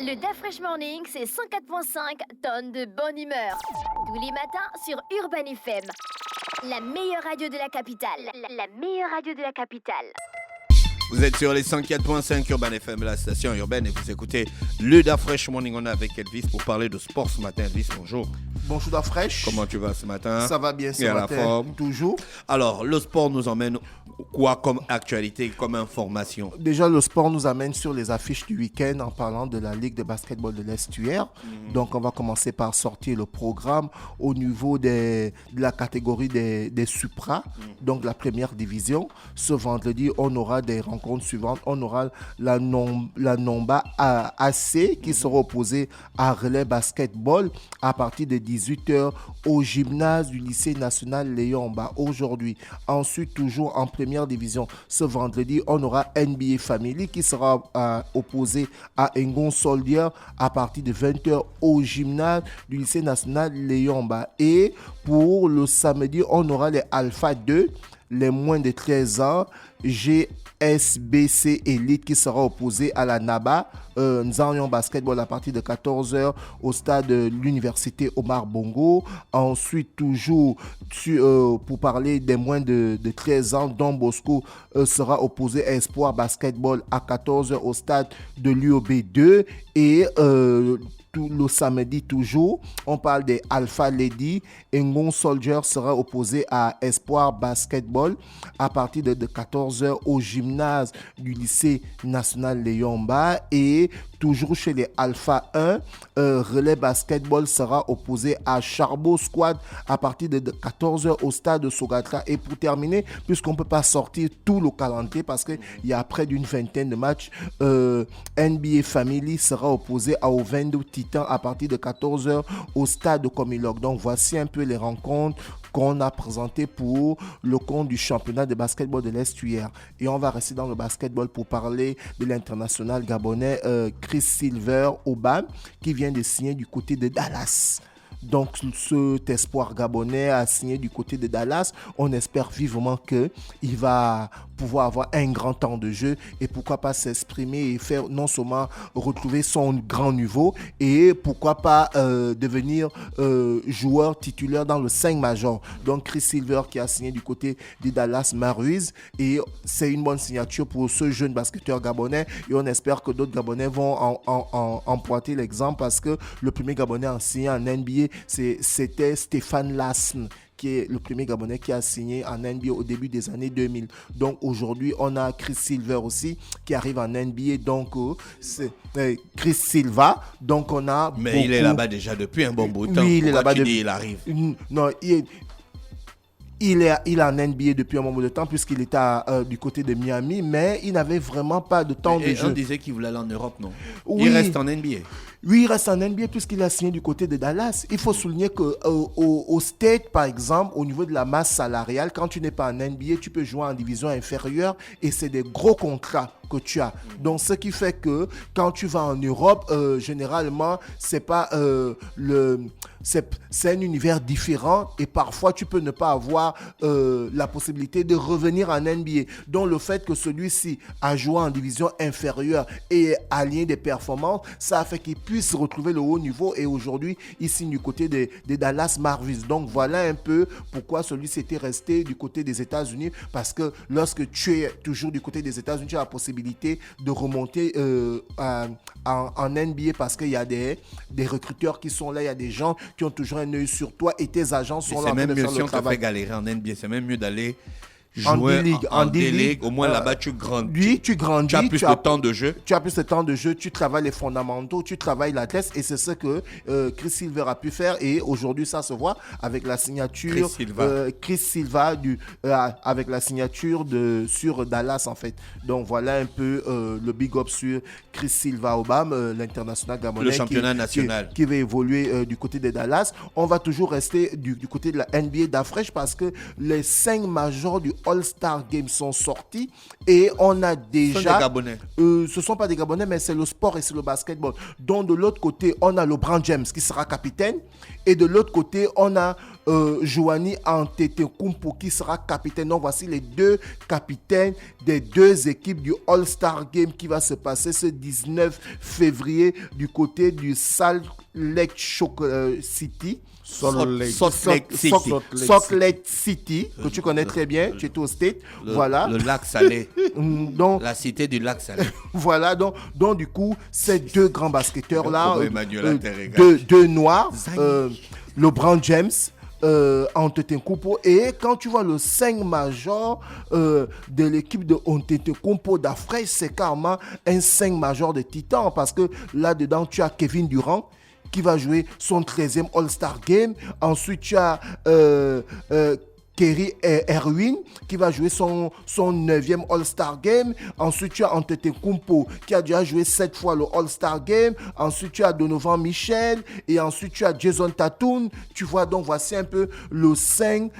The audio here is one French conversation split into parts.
Le Da Fresh Morning, c'est 104.5 tonnes de bonne humeur. Tous les matins sur Urban FM. La meilleure radio de la capitale. La meilleure radio de la capitale. Vous êtes sur les 104.5 Urban FM, la station urbaine, et vous écoutez le Da Fresh Morning. On est avec Elvis pour parler de sport ce matin. Elvis, bonjour. Bonjour Da Fresh. Comment tu vas ce matin? Ça va bien ce matin. matin. La forme. Toujours. Alors, le sport nous emmène quoi comme actualité, comme information? Déjà, le sport nous amène sur les affiches du week-end en parlant de la Ligue de basketball de l'Estuaire. Donc, on va commencer par sortir le programme au niveau de la catégorie des Supra, donc la première division. Ce vendredi, on aura des rencontres suivantes. On aura la Nomba AC qui sera opposée à Relais Basketball à partir de 18h au gymnase du lycée national Léon-Bas aujourd'hui. Ensuite, toujours en première division, ce vendredi, on aura NBA Family qui sera opposé à Engon Soldier à partir de 20h au gymnase du lycée national Léon-Bas. Et pour le samedi, on aura les Alpha 2, les moins de 13 ans, GSBC Elite qui sera opposé à la NABA, Nzanyon Basketball à partir de 14h au stade de l'université Omar Bongo. Ensuite, toujours pour parler des moins de 13 ans, Don Bosco sera opposé à Espoir Basketball à 14h au stade de l'UOB 2. Et le samedi toujours, on parle des Alpha Lady. Engon Soldier sera opposé à Espoir Basketball à partir de 14h au gymnase du lycée national Léon-Bas. Et toujours chez les Alpha 1, Relais Basketball sera opposé à Charbot Squad à partir de 14h au stade de Sogatra. Et pour terminer, puisqu'on ne peut pas sortir tout le calendrier parce qu'il y a près d'une vingtaine de matchs, NBA Family sera opposé au 22 Titans à partir de 14h au stade de Comilog. Donc voici un peu les rencontres qu'on a présentées pour le compte du championnat de basketball de l'Estuaire. Et on va rester dans le basketball pour parler de l'international gabonais Chris Silver Obam qui vient de signer du côté de Dallas. Donc, cet espoir gabonais a signé du côté de Dallas. On espère vivement qu'il va pouvoir avoir un grand temps de jeu et pourquoi pas s'exprimer et faire non seulement retrouver son grand niveau et pourquoi pas devenir joueur titulaire dans le 5 major. Donc, Chris Silver qui a signé du côté de Dallas Maruiz et c'est une bonne signature pour ce jeune basketteur gabonais et on espère que d'autres Gabonais vont emprunter l'exemple parce que le premier Gabonais à signer en NBA c'était Stéphane Lassen, qui est le premier Gabonais qui a signé en NBA au début des années 2000. Donc aujourd'hui, on a Chris Silver aussi qui arrive en NBA. Donc c'est Chris Silva. Donc on a. Mais il est là-bas déjà depuis un bon bout de temps. Oui, il est là-bas depuis. Il arrive. Non, il est en NBA depuis un moment de temps puisqu'il était du côté de Miami, mais il n'avait vraiment pas de temps de jeu. On disait qu'il voulait aller en Europe, non? Oui. Il reste en NBA. Oui, il reste en NBA puisqu'il a signé du côté de Dallas. Il faut souligner qu'au State, par exemple, au niveau de la masse salariale, quand tu n'es pas en NBA, tu peux jouer en division inférieure et c'est des gros contrats que tu as. Donc, ce qui fait que quand tu vas en Europe, généralement, c'est pas c'est un univers différent et parfois tu peux ne pas avoir la possibilité de revenir en NBA. Donc, le fait que celui-ci a joué en division inférieure et aligné des performances, ça a fait qu'il puisse retrouver le haut niveau et aujourd'hui, il signe du côté de Dallas Mavericks. Donc, voilà un peu pourquoi celui-ci était resté du côté des États-Unis parce que lorsque tu es toujours du côté des États-Unis, tu as la possibilité de remonter en NBA parce qu'il y a des recruteurs qui sont là, il y a des gens qui ont toujours un œil sur toi et tes agents sont là en train de faire le travail. C'est même mieux si on te fait galérer en NBA, c'est même mieux d'aller jouer en D-League. Au moins là-bas, tu grandis. Oui, tu grandis. Tu as plus de temps de jeu. Tu as plus de temps de jeu, tu travailles les fondamentaux, tu travailles l'adresse et c'est ce que Chris Silver a pu faire et aujourd'hui, ça se voit avec la signature Chris Silva avec la signature sur Dallas en fait. Donc voilà un peu le big up sur Chris Silva Obam, l'international gabonais. Le championnat national. Qui va évoluer du côté de Dallas. On va toujours rester du côté de la NBA d'Afresh parce que les 5 majors du All-Star Game sont sortis et on a déjà... Ce sont des Gabonais. Ce ne sont pas des Gabonais, mais c'est le sport et c'est le basketball. Donc de l'autre côté, on a LeBron James qui sera capitaine et de l'autre côté, on a Giannis Antetokounmpo qui sera capitaine. Donc voici les deux capitaines des deux équipes du All-Star Game qui va se passer ce 19 février du côté du Salt Lake City. Salt Lake City, que tu connais très bien, tu es au State. Voilà. Le lac salé. Donc, la cité du lac salé. Voilà, donc du coup, ces deux grands basketteurs-là, deux deux noirs, LeBron James, Antetokounmpo, et quand tu vois le 5 major de l'équipe de Antetokounmpo d'Afrique, c'est carrément un 5 major de titan parce que là-dedans, tu as Kevin Durant qui va jouer son 13e All-Star Game. Ensuite, tu as Kyrie Irving qui va jouer son 9e All-Star Game. Ensuite, tu as Antetokounmpo qui a déjà joué 7 fois le All-Star Game. Ensuite, tu as Donovan Mitchell. Et ensuite, tu as Jason Tatum. Tu vois, donc voici un peu le 5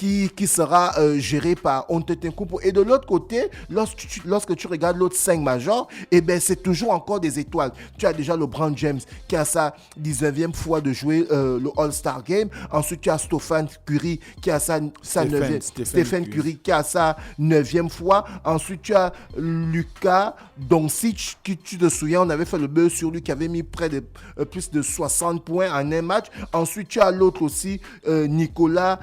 qui sera géré par Antetokounmpo. Et de l'autre côté, lorsque tu regardes l'autre 5 major, eh ben, c'est toujours encore des étoiles. Tu as déjà LeBron James qui a sa 19e fois de jouer le All-Star Game. Ensuite, tu as Stephen Curry qui a sa 9e. Stephen Curry qui a sa 9e fois. Ensuite, tu as Luka Doncic qui, tu te souviens, on avait fait le buzz sur lui qui avait mis près de plus de 60 points en un match. Ensuite, tu as l'autre aussi, Nikola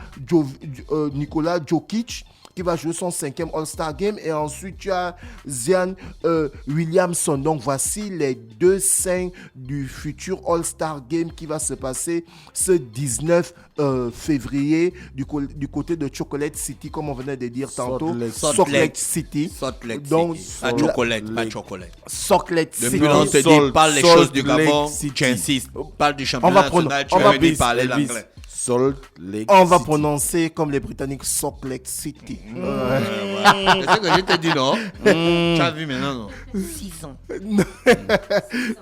Jokic qui va jouer son 5e All-Star Game. Et ensuite, tu as Zion Williamson. Donc, voici les 2-5 du futur All-Star Game qui va se passer ce 19 février du côté de Chocolate City, comme on venait de dire tantôt. Salt Lake City. Donc, pas chocolate. Salt Lake City. Depuis on te dit, parle les choses du Gabon, tu insistes. Parle du championnat national, tu vas venir parler l'anglais. On va prononcer comme les Britanniques Salt Lake City. C'est ce que je t'ai dit, non? Tu as vu maintenant, non? 6 ans.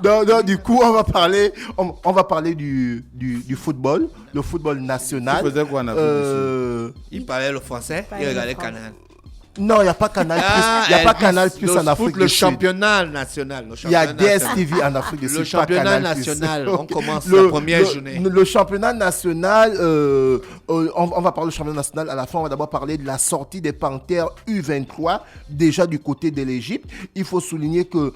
Donc, du coup, on va parler du football, le football national. Tu faisais quoi en Afrique? Il parlait le français, il regardait Canal. Non, il n'y a pas Canal+. Il n'y a pas Canal+ en Afrique du Sud. Le championnat national. Il y a DSTV en Afrique du Sud. Le championnat national, on commence la première journée. Le championnat national, on va parler du championnat national à la fin. On va d'abord parler de la sortie des Panthères U23, déjà du côté de l'Égypte. Il faut souligner que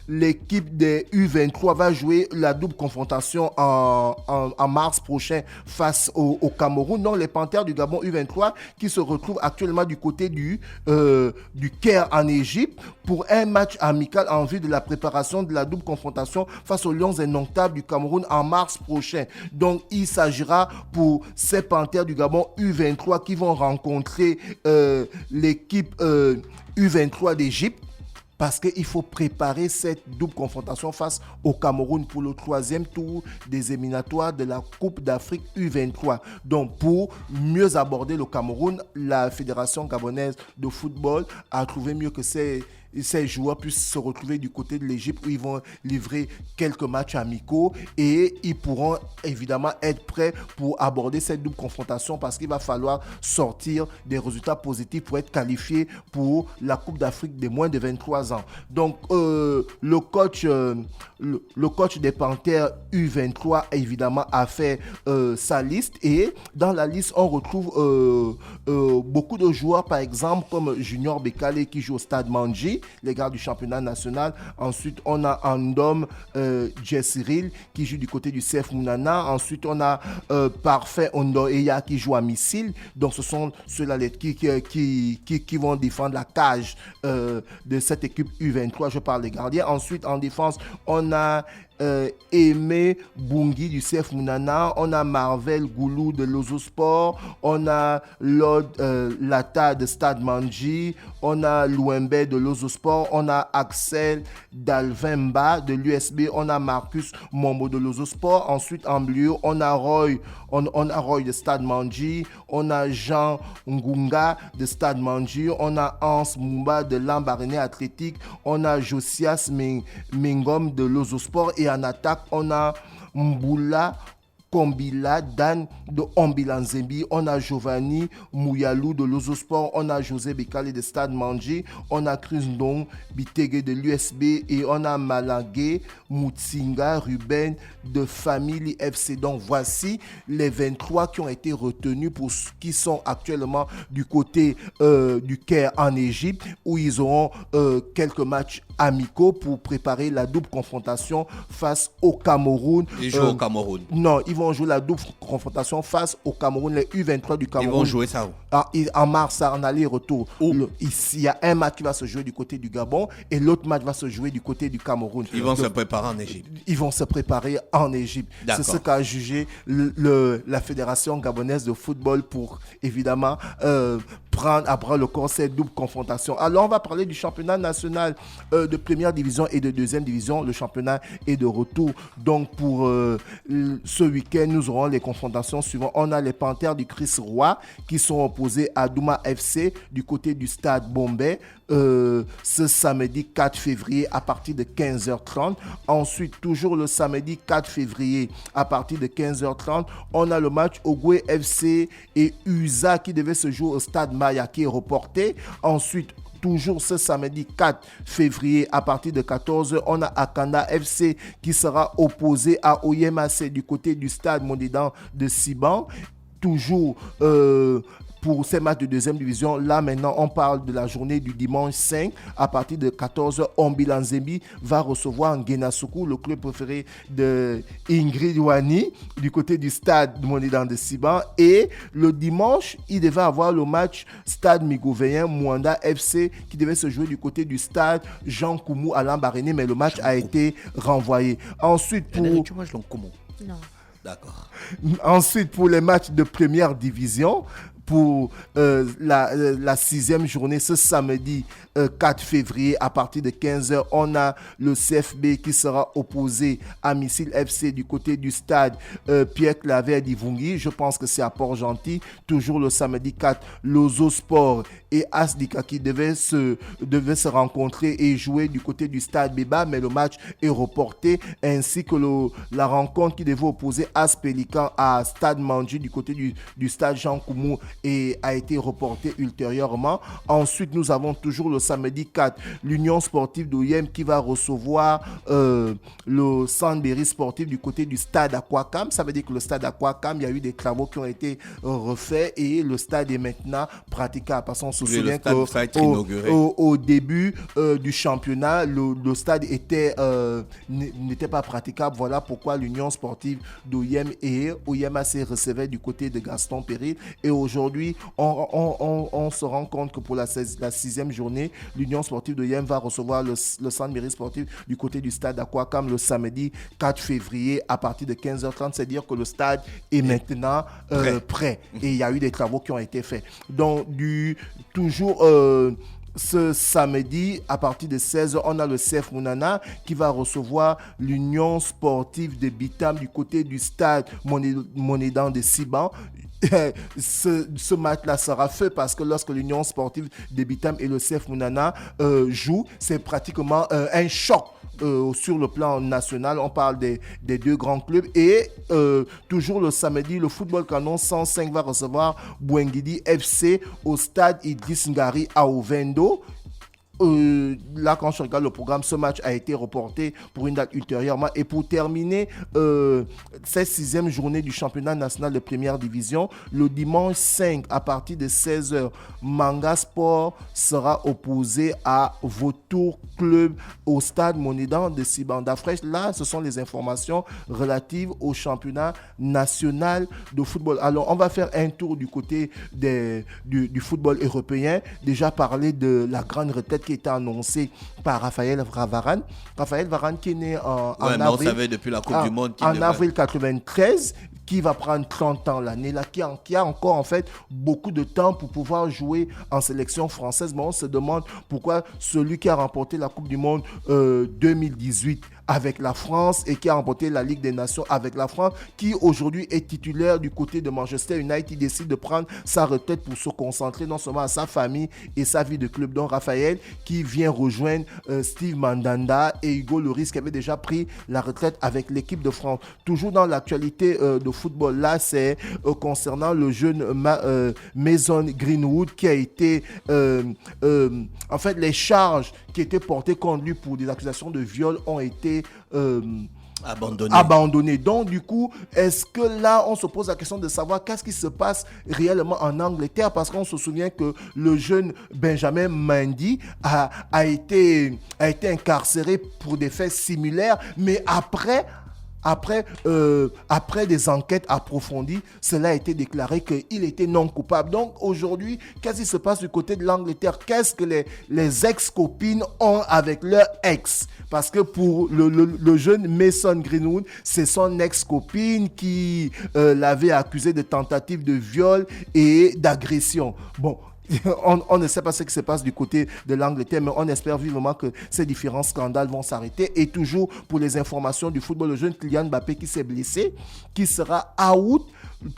l'équipe des U23 va jouer la double confrontation en mars prochain face au Cameroun. Donc, les Panthères du Gabon U23 qui se retrouvent actuellement du côté du Caire en Égypte pour un match amical en vue de la préparation de la double confrontation face aux Lions indomptables du Cameroun en mars prochain. Donc, il s'agira pour ces Panthères du Gabon U23 qui vont rencontrer l'équipe U23 d'Égypte, parce qu'il faut préparer cette double confrontation face au Cameroun pour le 3e tour des éliminatoires de la Coupe d'Afrique U23. Donc, pour mieux aborder le Cameroun, la Fédération gabonaise de football a trouvé mieux que ces joueurs puissent se retrouver du côté de l'Égypte où ils vont livrer quelques matchs amicaux et ils pourront évidemment être prêts pour aborder cette double confrontation parce qu'il va falloir sortir des résultats positifs pour être qualifiés pour la Coupe d'Afrique des moins de 23 ans. Donc, le coach des Panthères U23 évidemment a fait sa liste et dans la liste, on retrouve beaucoup de joueurs, par exemple, comme Junior Bekale qui joue au Stade Mandji, les gars du championnat national. Ensuite, on a Andom Jessiril qui joue du côté du CF Mounana. Ensuite, on a Parfait Ondoeya qui joue à Missile. Donc, ce sont ceux-là qui vont défendre la cage de cette équipe U23. Je parle des gardiens. Ensuite, en défense, on a Aimé Bungi du CF Mounana, on a Marvel Goulou de Lozo Sport, on a Lord Lata de Stade Mandji, on a Louembe de Lozo Sport, on a Axel Dalvemba de l'USB, on a Marcus Mombo de Lozo Sport. Ensuite en milieu, on a Roy de Stade Mandji, on a Jean Ngunga de Stade Mandji, on a Hans Mumba de Lambaréné Athlétique, on a Josias Mingom de Lozo Sport et en attaque, on a Mboula Kombila Dan de Ombilanzembi, on a Giovanni Mouyalou de l'Ozosport, on a José Bekale de Stade Manji, on a Chris Ndong Bitege de l'USB et on a Malangé Moutsinga Ruben de Family FC. Donc voici les 23 qui ont été retenus pour ceux qui sont actuellement du côté du Caire en Égypte, où ils auront quelques matchs amicaux pour préparer la double confrontation face au Cameroun. Ils jouent au Cameroun. Non, ils vont jouer la double confrontation face au Cameroun, les U23 du Cameroun. Ils vont jouer ça où? En mars, en aller-retour. Ici, il y a un match qui va se jouer du côté du Gabon et l'autre match va se jouer du côté du Cameroun. Ils vont se préparer en Égypte. Ils vont se préparer en Égypte. C'est ce qu'a jugé la Fédération gabonaise de football pour, évidemment, prendre à bras le corps cette double confrontation. Alors, on va parler du championnat national de première division et de deuxième division. Le championnat est de retour. Donc, pour ce week-end, nous aurons les confrontations suivantes. On a les Panthères du Chris Roy qui sont opposés à Douma FC du côté du stade Bombay. Ce samedi 4 février à partir de 15h30. Ensuite, toujours le samedi 4 février à partir de 15h30, on a le match Ogwe FC et USA qui devait se jouer au stade Maya qui est reporté. Ensuite, toujours ce samedi 4 février à partir de 14h, on a Akanda FC qui sera opposé à Oyemase du côté du stade Monidan de Siban. Toujours pour ces matchs de deuxième division, là maintenant on parle de la journée du dimanche 5 à partir de 14h. Ombilanzembi va recevoir Ngenasuku, le club préféré de Ingrid Wani du côté du stade Monidan de Siban. Et le dimanche, il devait avoir le match stade Migovéen Mwanda FC qui devait se jouer du côté du stade Jean Koumou à Lambaréné, mais le match a été renvoyé. Ensuite pour... Tu manges le Koumou? Non. D'accord. Ensuite, pour les matchs de première division, pour la sixième journée, ce samedi 4 février à partir de 15h, on a le CFB qui sera opposé à Missile FC du côté du stade Pierre Claver d'Ivungui. Je pense que c'est à Port-Gentil. Toujours le samedi 4, l'Ozo Sport et Asdika qui devaient se rencontrer et jouer du côté du stade Béba, mais le match est reporté, ainsi que la rencontre qui devait opposer As Pélican à Stade Manji du côté du stade Jean Koumou et a été reporté ultérieurement. Ensuite, nous avons toujours le samedi 4, l'Union sportive d'Oyem qui va recevoir le Sandberry sportif du côté du stade Aquacam. Ça veut dire que le stade Aquacam, il y a eu des travaux qui ont été refaits et le stade est maintenant praticable. Parce qu'on se souvient qu'au début du championnat, le stade n'était pas praticable. Voilà pourquoi l'Union sportive d'Oyem et Oyem AC recevait du côté de Gaston Péril. Et aujourd'hui, on se rend compte que pour la sixième journée, l'Union sportive de Yem va recevoir le centre mairie sportif du côté du stade Aquacam le samedi 4 février à partir de 15h30. C'est-à-dire que le stade est maintenant prêt. Et il y a eu des travaux qui ont été faits. Donc, toujours... ce samedi, à partir de 16h, on a le CF Mounana qui va recevoir l'Union sportive de Bitam du côté du stade Monédan de Siban. Ce match-là sera fait parce que lorsque l'Union sportive de Bitam et le CF Mounana jouent, c'est pratiquement un choc. Sur le plan national, on parle des deux grands clubs. Et toujours le samedi, le Football Canon 105 va recevoir Bouengidi FC au stade Idriss Ngari à Ovendo. Là, quand je regarde le programme, ce match a été reporté pour une date ultérieurement. Et pour terminer cette sixième journée du championnat national de première division, le dimanche 5 à partir de 16h, Manga Sport sera opposé à Vautour Club au stade Monédan de Sibanda Fraîche. Là, ce sont les informations relatives au championnat national de football. Alors, on va faire un tour du côté du football européen. Déjà parler de la grande retraite qui était annoncé par Raphaël Varane. Raphaël Varane qui est né en avril. On savait depuis la Coupe du Monde. En avril 93, qui va prendre 30 ans l'année là, qui a encore en fait beaucoup de temps pour pouvoir jouer en sélection française. Mais on se demande pourquoi celui qui a remporté la Coupe du Monde 2018 avec la France et qui a remporté la Ligue des Nations avec la France, qui aujourd'hui est titulaire du côté de Manchester United. Il décide de prendre sa retraite pour se concentrer non seulement à sa famille et sa vie de club. Donc Raphaël qui vient rejoindre Steve Mandanda et Hugo Lloris qui avait déjà pris la retraite avec l'équipe de France. Toujours dans l'actualité de football, là c'est concernant le jeune Mason Greenwood qui a été en fait les charges qui étaient portées contre lui pour des accusations de viol ont été abandonné. Donc, du coup, est-ce que là, on se pose la question de savoir qu'est-ce qui se passe réellement en Angleterre? Parce qu'on se souvient que le jeune Benjamin Mendy a été incarcéré pour des faits similaires, mais après des enquêtes approfondies, cela a été déclaré qu'il était non coupable. Donc aujourd'hui, qu'est-ce qui se passe du côté de l'Angleterre? Qu'est-ce que les ex-copines ont avec leur ex? Parce que pour le jeune Mason Greenwood, c'est son ex-copine qui l'avait accusé de tentative de viol et d'agression. Bon, on ne sait pas ce qui se passe du côté de l'Angleterre, mais on espère vivement que ces différents scandales vont s'arrêter. Et toujours pour les informations du football, le jeune Kylian Mbappé qui s'est blessé, qui sera out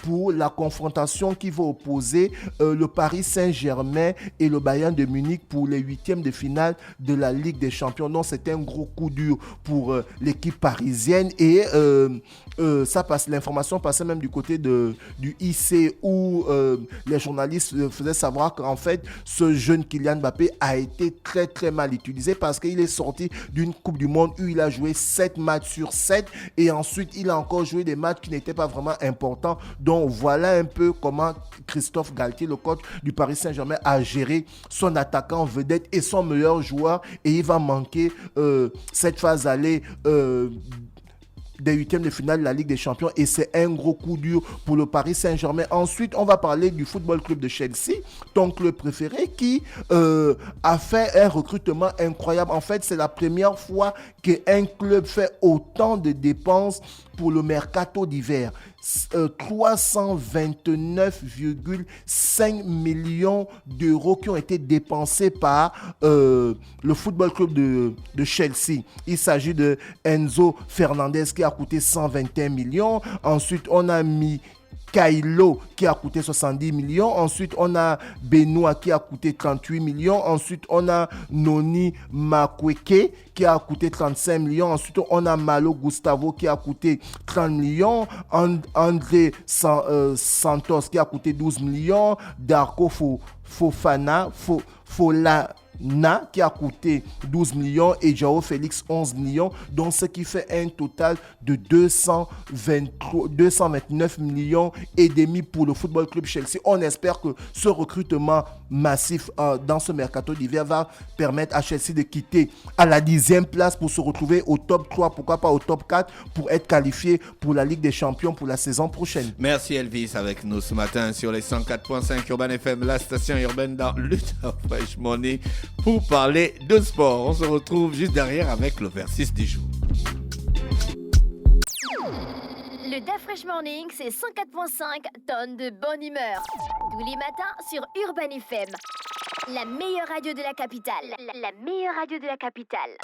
pour la confrontation qui va opposer le Paris Saint-Germain et le Bayern de Munich pour les huitièmes de finale de la Ligue des Champions. Donc c'est un gros coup dur pour l'équipe parisienne et l'information passait même du côté du IC où les journalistes faisaient savoir qu'en fait ce jeune Kylian Mbappé a été très très mal utilisé parce qu'il est sorti d'une Coupe du Monde où il a joué 7 matchs sur 7 et ensuite il a encore joué des matchs qui n'étaient pas vraiment importants. Donc voilà un peu comment Christophe Galtier, le coach du Paris Saint-Germain, a géré son attaquant vedette et son meilleur joueur et il va manquer cette phase aller des huitièmes de finale de la Ligue des Champions et c'est un gros coup dur pour le Paris Saint-Germain. Ensuite, on va parler du Football Club de Chelsea, ton club préféré, qui a fait un recrutement incroyable. En fait, c'est la première fois qu'un club fait autant de dépenses pour le mercato d'hiver. 329,5 millions d'euros qui ont été dépensés par le Football Club de Chelsea. Il s'agit de Enzo Fernandez qui a coûté 121 millions. Ensuite, on a mis Kailo qui a coûté 70 millions. Ensuite, on a Benoît qui a coûté 38 millions. Ensuite, on a Noni Makweke qui a coûté 35 millions. Ensuite, on a Malo Gustavo qui a coûté 30 millions. André Santos qui a coûté 12 millions. Darko Fofana qui a coûté 12 millions et Joao Félix 11 millions, donc ce qui fait un total de 229 millions et demi pour le Football Club Chelsea. On espère que ce recrutement massif dans ce mercato d'hiver va permettre à Chelsea de quitter à la 10e place pour se retrouver au top 3, pourquoi pas au top 4 pour être qualifié pour la Ligue des Champions pour la saison prochaine. Merci Elvis avec nous ce matin sur les 104.5 Urban FM, la station urbaine dans Lutte Fresh Money. Pour parler de sport, on se retrouve juste derrière avec le versus du jour. Le Da Fresh Morning, c'est 104.5 tonnes de bonne humeur. Tous les matins sur Urban FM. La meilleure radio de la capitale. La meilleure radio de la capitale.